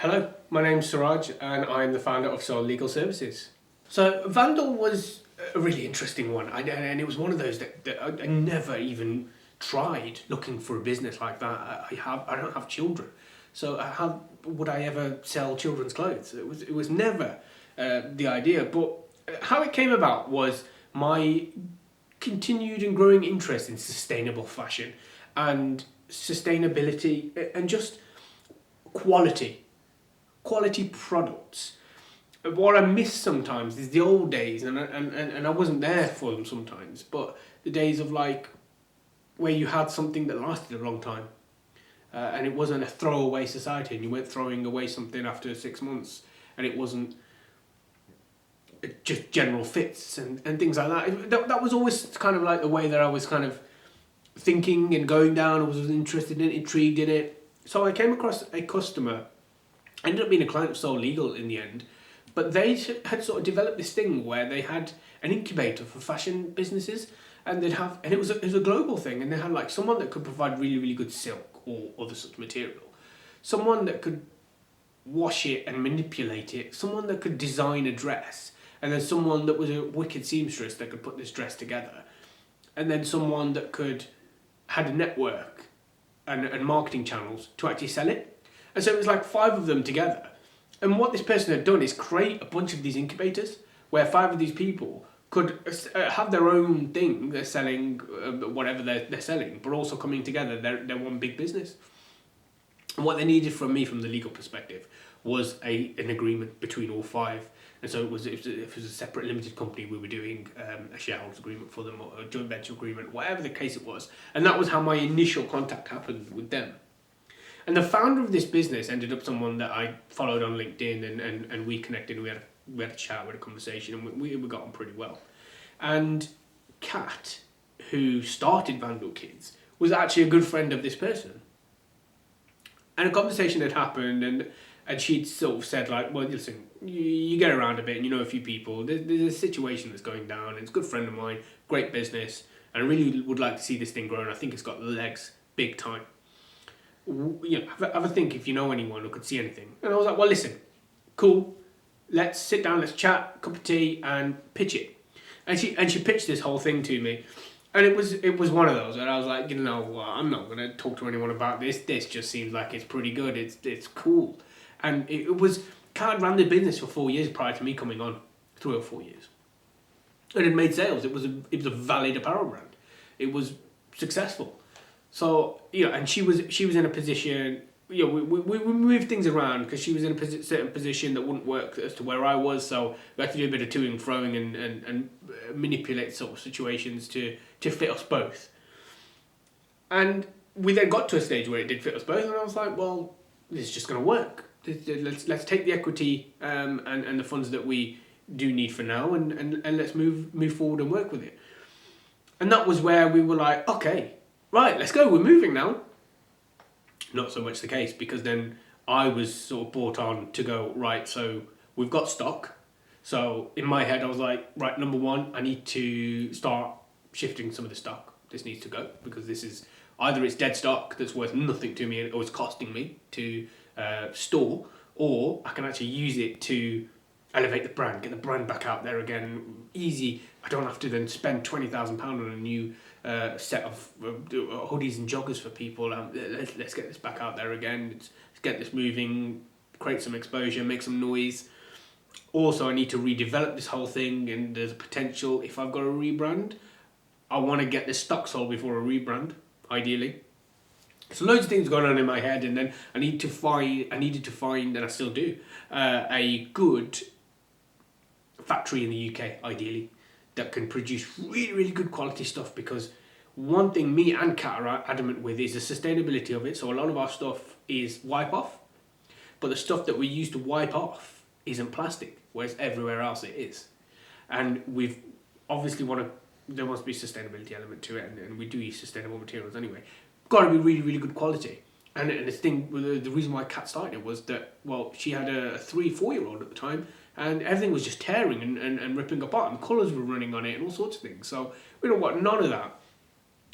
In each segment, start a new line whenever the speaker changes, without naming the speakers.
Hello, my name's Suraj and I'm the founder of Soul Legal Services. So Vandal was a really interesting one, and it was one of those that I never even tried looking for a business like that. I don't have children, so how would I ever sell children's clothes? It was never the idea. But how it came about was my continued and growing interest in sustainable fashion and sustainability and just quality products. What I miss sometimes is the old days, and I wasn't there for them sometimes, but the days of like where you had something that lasted a long time, and it wasn't a throwaway society, and you weren't throwing away something after 6 months, and it wasn't just general fits and things like that. That was always kind of like the way that I was kind of thinking and going down. I was interested in it, intrigued in it. So I came across a customer. I ended up being a client of Soul Legal in the end, but they had sort of developed this thing where they had an incubator for fashion businesses, and it was a global thing, and they had like someone that could provide really good silk or other such material, someone that could wash it and manipulate it, someone that could design a dress, and then someone that was a wicked seamstress that could put this dress together, and then someone that had a network and marketing channels to actually sell it. And so it was like 5 of them together. And what this person had done is create a bunch of these incubators where 5 of these people could have their own thing. They're selling whatever they're selling, but also coming together. They're one big business. And what they needed from me, from the legal perspective, was an agreement between all 5. And so it was a separate limited company. We were doing a shareholders agreement for them, or a joint venture agreement, whatever the case it was. And that was how my initial contact happened with them. And the founder of this business ended up someone that I followed on LinkedIn, and we connected, and we had a chat, we had a conversation, and we got on pretty well. And Kat, who started Vandal Kids, was actually a good friend of this person. And a conversation had happened, and she'd sort of said like, well, listen, you get around a bit and you know a few people, there's a situation that's going down, and it's a good friend of mine, great business, and I really would like to see this thing grow, and I think it's got legs, big time. You know, have a think if you know anyone who could see anything. And I was like, well, listen, cool, let's sit down, let's chat, cup of tea, and pitch it. And she pitched this whole thing to me, and it was one of those where I was like, you know, well, I'm not gonna talk to anyone about this. This just seems like it's pretty good. It's cool, and it was. Kat ran the business for 4 years prior to me coming on, 3 or 4 years, and it made sales. It was a valid apparel brand. It was successful. So, you know, and she was in a position, you know, we moved things around because she was in a certain position that wouldn't work as to where I was, so we had to do a bit of toing and throwing and manipulate sort of situations to fit us both. And we then got to a stage where it did fit us both, and I was like, well, this is just going to work. Let's take the equity and the funds that we do need for now, and let's move forward and work with it. And that was where we were like, okay, right, let's go, we're moving now. Not so much the case, because then I was sort of brought on to go, right, so we've got stock. So in my head I was like, right, number 1, I need to start shifting some of the stock. This needs to go, because this is either it's dead stock that's worth nothing to me or it's costing me to store, or I can actually use it to elevate the brand, get the brand back out there again, easy. I don't have to then spend £20,000 on a new set of hoodies and joggers for people. Let's get this back out there again. Let's get this moving, create some exposure, make some noise. Also, I need to redevelop this whole thing, and there's a potential, if I've got a rebrand, I want to get this stock sold before a rebrand, ideally. So loads of things going on in my head, and then I needed to find, and I still do, a good factory in the UK, ideally, that can produce really good quality stuff, because one thing me and Kat are adamant with is the sustainability of it. So a lot of our stuff is wipe off, but the stuff that we use to wipe off isn't plastic, whereas everywhere else it is. And we've obviously there must be a sustainability element to it, and we do use sustainable materials anyway. Got to be really good quality. And the reason why Kat started it was that, well, she had a 3-4-year-old at the time, and everything was just tearing and ripping apart, and colours were running on it and all sorts of things. So we don't want none of that.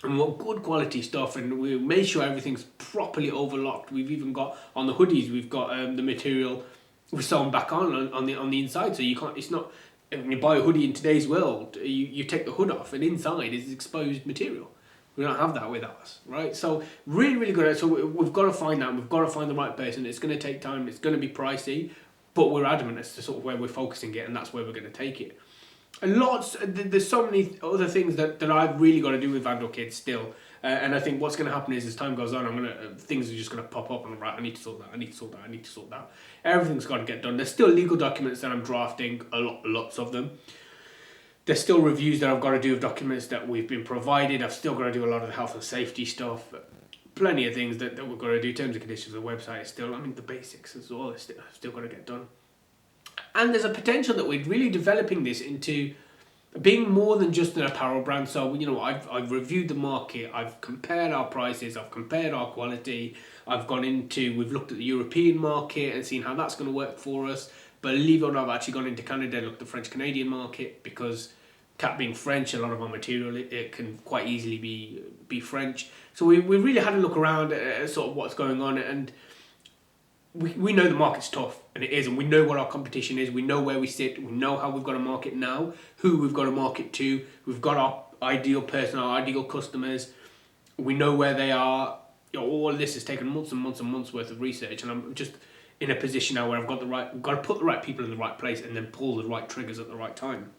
And we want good quality stuff, and we made sure everything's properly overlocked. We've even got on the hoodies, we've got the material we've sewn back on the inside, so you can't. It's not when you buy a hoodie in today's world, you take the hood off, and inside is exposed material. We don't have that with us, right? So really, really good. So we've got to find that. We've got to find the right person. It's going to take time. It's going to be pricey, but we're adamant as to sort of where we're focusing it, and that's where we're going to take it. And there's so many other things that I've really got to do with Vandal Kids still. And I think what's going to happen is as time goes on, things are just going to pop up, and right, I need to sort that, I need to sort that, I need to sort that. Everything's got to get done. There's still legal documents that I'm drafting, lots of them. There's still reviews that I've got to do of documents that we've been provided. I've still got to do a lot of the health and safety stuff. Plenty of things that we've got to do. Terms and conditions of the website is still, the basics as well. Still got to get done. And there's a potential that we're really developing this into being more than just an apparel brand. So, I've reviewed the market, I've compared our prices, I've compared our quality, we've looked at the European market and seen how that's going to work for us. Believe it or not, I've actually gone into Canada and looked at the French-Canadian market, because Cat being French, a lot of our material, it can quite easily be French. So we really had a look around at sort of what's going on, and we know the market's tough, and it is, and we know what our competition is, we know where we sit, we know how we've got to market now, who we've got to market to, we've got our ideal person, our ideal customers, we know where they are. All of this has taken months and months and months worth of research, and I'm just in a position now where we've got to put the right people in the right place and then pull the right triggers at the right time.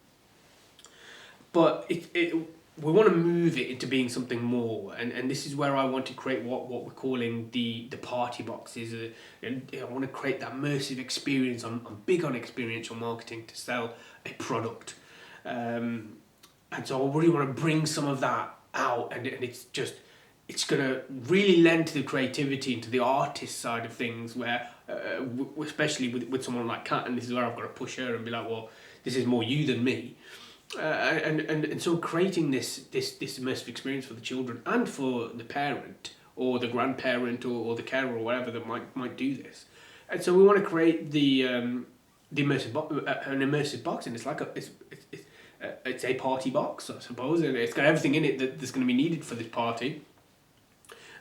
But we want to move it into being something more, and this is where I want to create what we're calling the party boxes. And I want to create that immersive experience. I'm big on experiential marketing to sell a product, and so I really want to bring some of that out, and it's going to really lend to the creativity and to the artist side of things, where especially with someone like Kat, and this is where I've got to push her and be like, well, this is more you than me. And so creating this immersive experience for the children and for the parent or the grandparent or the carer or whatever that might do this. And so we want to create an immersive box, and it's a party box, I suppose, and it's got everything in it that's going to be needed for this party.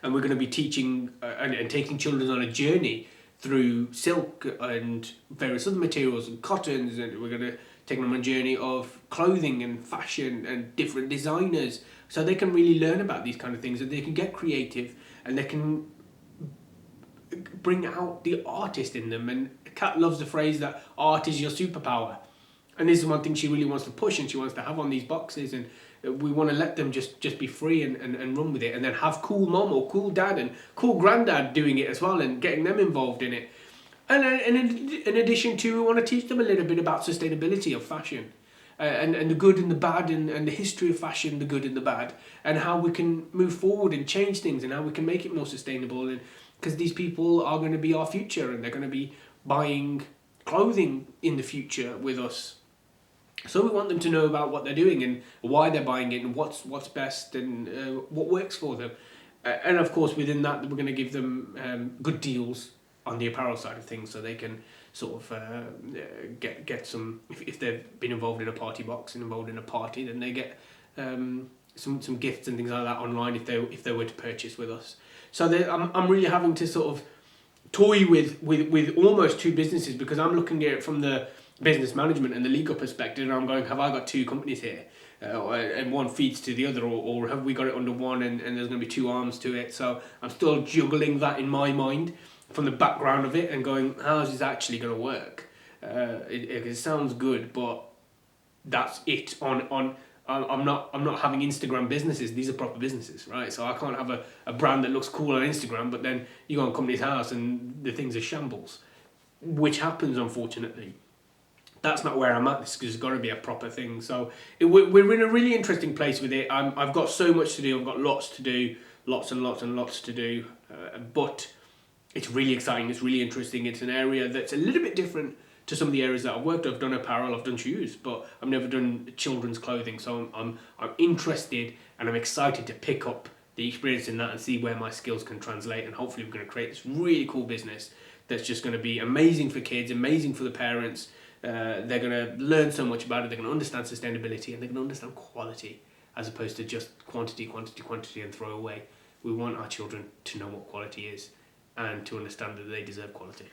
And we're going to be teaching and taking children on a journey through silk and various other materials and cottons, and we're going to take them on a journey of clothing and fashion and different designers, so they can really learn about these kind of things, and they can get creative, and they can bring out the artist in them. And Kat loves the phrase that art is your superpower, and this is one thing she really wants to push and she wants to have on these boxes, and we want to let them just be free and run with it, and then have cool mom or cool dad and cool granddad doing it as well and getting them involved in it. And in addition to, we want to teach them a little bit about sustainability of fashion, and the good and the bad, and the history of fashion, the good and the bad, and how we can move forward and change things, and how we can make it more sustainable. And because these people are going to be our future, and they're going to be buying clothing in the future with us. So we want them to know about what they're doing and why they're buying it, and what's best, and what works for them. And of course, within that, we're going to give them good deals on the apparel side of things, so they can sort of get some, if they've been involved in a party box and involved in a party, then they get some gifts and things like that online if they were to purchase with us. So I'm really having to sort of toy with almost two businesses, because I'm looking at it from the business management and the legal perspective, and I'm going, have I got two companies here? And one feeds to the other, or have we got it under one, and there's going to be two arms to it? So I'm still juggling that in my mind from the background of it, and going, how is this actually going to work? It sounds good, but that's it. I'm not having Instagram businesses. These are proper businesses, right? So I can't have a brand that looks cool on Instagram, but then you go on company's house and the things are shambles, which happens, unfortunately. That's not where I'm at. This has got to be a proper thing. So we're in a really interesting place with it. I've got so much to do. I've got lots to do, lots and lots and lots to do. But it's really exciting. It's really interesting. It's an area that's a little bit different to some of the areas that I've worked. I've done apparel, I've done shoes, but I've never done children's clothing. So I'm interested, and I'm excited to pick up the experience in that and see where my skills can translate. And hopefully we're going to create this really cool business that's just going to be amazing for kids, amazing for the parents. They're going to learn so much about it. They're going to understand sustainability, and they're going to understand quality. as opposed to just quantity, quantity, quantity and throw away. We want our children to know what quality is and to understand that they deserve quality.